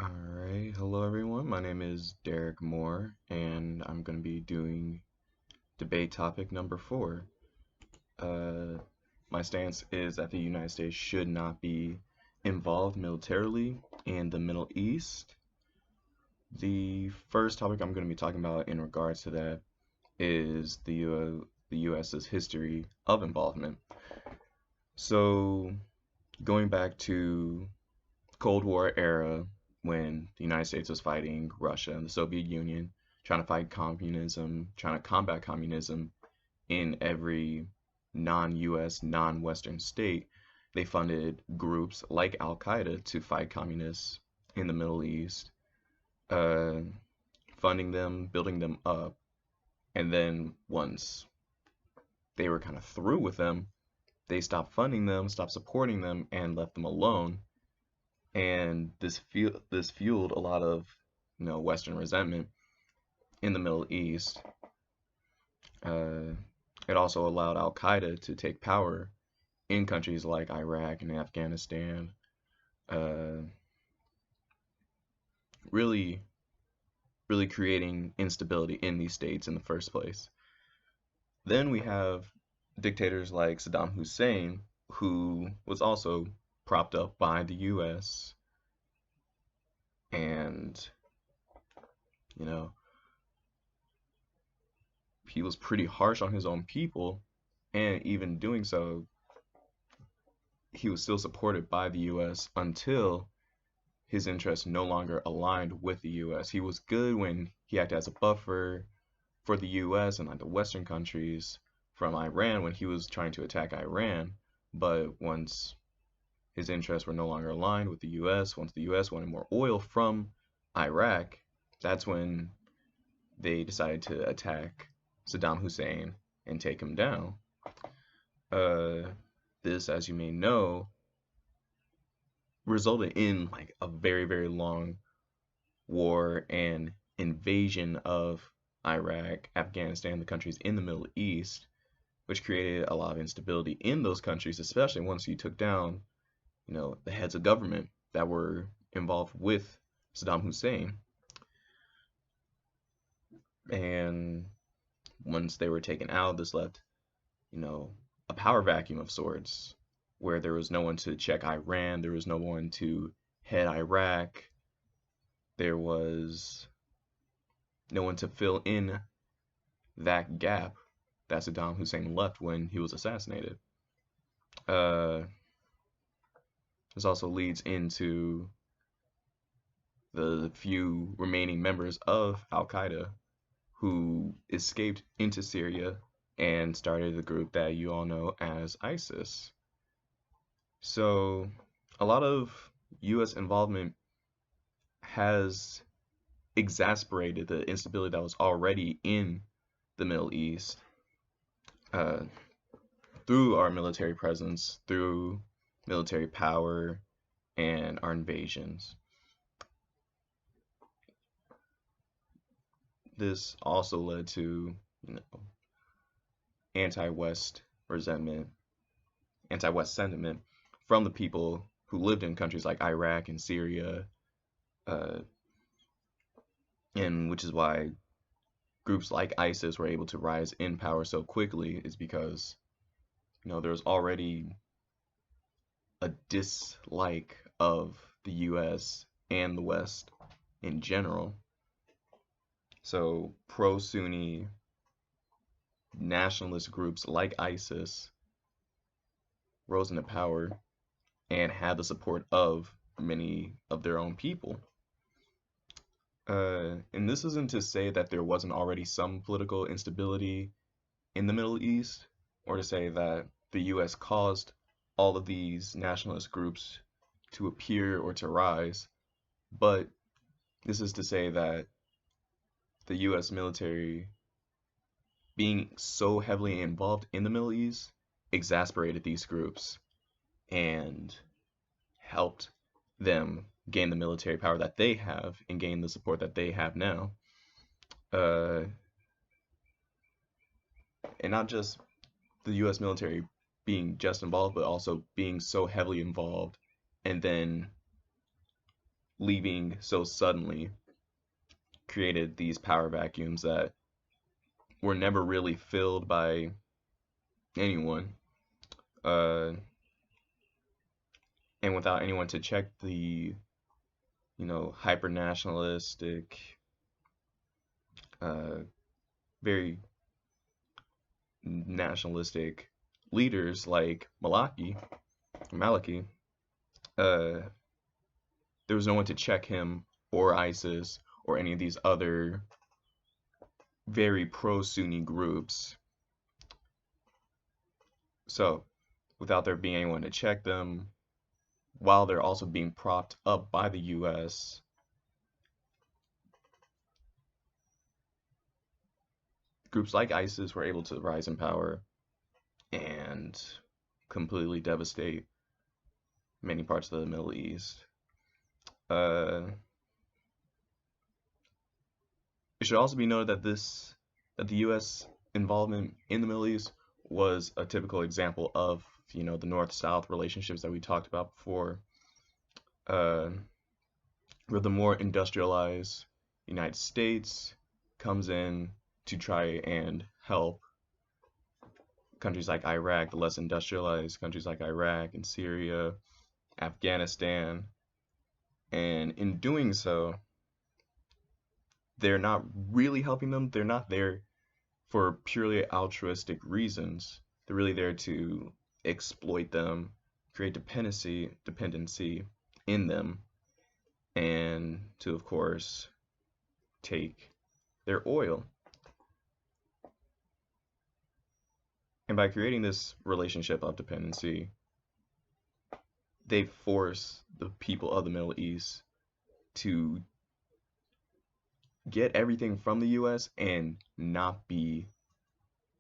Alright, hello everyone. My name is Derek Moore, and I'm going to be doing debate topic number 4. Uh, my stance is that the United States should not be involved militarily in the Middle East. The first topic I'm going to be talking about in regards to that is the US's history of involvement. So, going back to Cold War era, when the United States was fighting Russia and the Soviet Union, trying to fight communism, trying to combat communism in every non-US, non-Western state, they funded groups like Al Qaeda to fight communists in the Middle East, uh, funding them, building them up, and then once they were kind of through with them, they stopped funding them, stopped supporting them, and left them alone. And this fueled a lot of Western resentment in the Middle East. Uh, it also allowed Al Qaeda to take power in countries like Iraq and Afghanistan, uh, really, really creating instability in these states in the first place. Then we have dictators like Saddam Hussein, who was also propped up by the U.S. and you know he was pretty harsh on his own people, and even doing so, he was still supported by the US until his interests no longer aligned with the US. He was good when he acted as a buffer for the US and like the Western countries from Iran when he was trying to attack Iran, but once his interests were no longer aligned with the US, once the US wanted more oil from Iraq, that's when they decided to attack Saddam Hussein and take him down. Uh, this, as you may know, resulted in like a very, very long war and invasion of Iraq, Afghanistan, the countries in the Middle East, which created a lot of instability in those countries, especially once you took down, the heads of government that were involved with Saddam Hussein. And once they were taken out, this left, you know, a power vacuum of sorts, where there was no one to check Iran, there was no one to head Iraq, there was no one to fill in that gap that Saddam Hussein left when he was assassinated. Uh, this also leads into the few remaining members of Al Qaeda who escaped into Syria and started the group that you all know as ISIS. So, a lot of US involvement has exasperated the instability that was already in the Middle East, uh, through our military presence, through military power, and our invasions. This also led to, anti-West resentment, anti-West sentiment from the people who lived in countries like Iraq and Syria, uh, and which is why groups like ISIS were able to rise in power so quickly, is because there's already a dislike of the US and the West in general. So pro-Sunni nationalist groups like ISIS rose into power and had the support of many of their own people. And this isn't to say that there wasn't already some political instability in the Middle East, or to say that the US caused all of these nationalist groups to appear or to rise, but this is to say that the US military being so heavily involved in the Middle East exasperated these groups and helped them gain the military power that they have and gain the support that they have now. Uh, and not just the US military being just involved, but also being so heavily involved and then leaving so suddenly created these power vacuums that were never really filled by anyone. Uh, and without anyone to check the, hyper nationalistic, uh, very nationalistic leaders like Maliki, uh, there was no one to check him or ISIS or any of these other very pro-Sunni groups. So, without there being anyone to check them, while they're also being propped up by the US, groups like ISIS were able to rise in power and completely devastate many parts of the Middle East. It should also be noted that the U.S. involvement in the Middle East was a typical example of, the North-South relationships that we talked about before, uh, where the more industrialized United States comes in to try and help countries like Iraq, the less industrialized countries like Iraq and Syria, Afghanistan, and in doing so, they're not really helping them. They're not there for purely altruistic reasons. They're really there to exploit them, create dependency in them, and to, of course, take their oil. And by creating this relationship of dependency, they force the people of the Middle East to get everything from the US and not be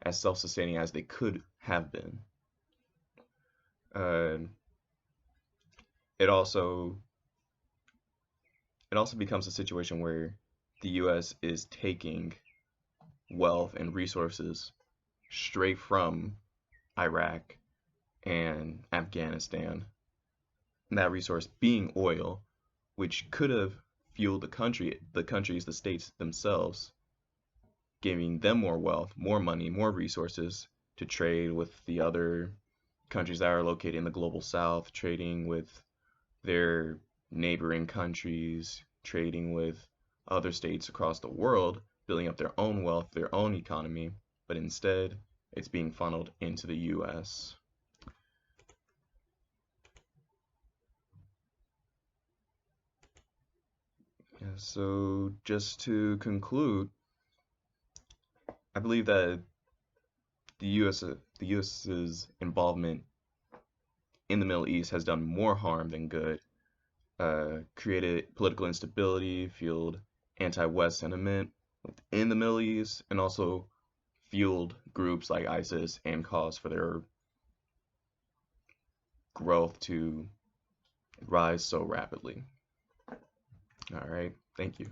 as self-sustaining as they could have been. Uh, it also becomes a situation where the US is taking wealth and resources straight from Iraq and Afghanistan, and that resource being oil, which could have fueled the states themselves, giving them more wealth, more money, more resources to trade with the other countries that are located in the global south, trading with their neighboring countries, trading with other states across the world, building up their own wealth, their own economy, but instead it's being funneled into the US. Yeah, so just to conclude, I believe that the US's involvement in the Middle East has done more harm than good, created political instability, fueled anti-West sentiment within the Middle East, and also fueled groups like ISIS and caused for their growth to rise so rapidly. All right, thank you.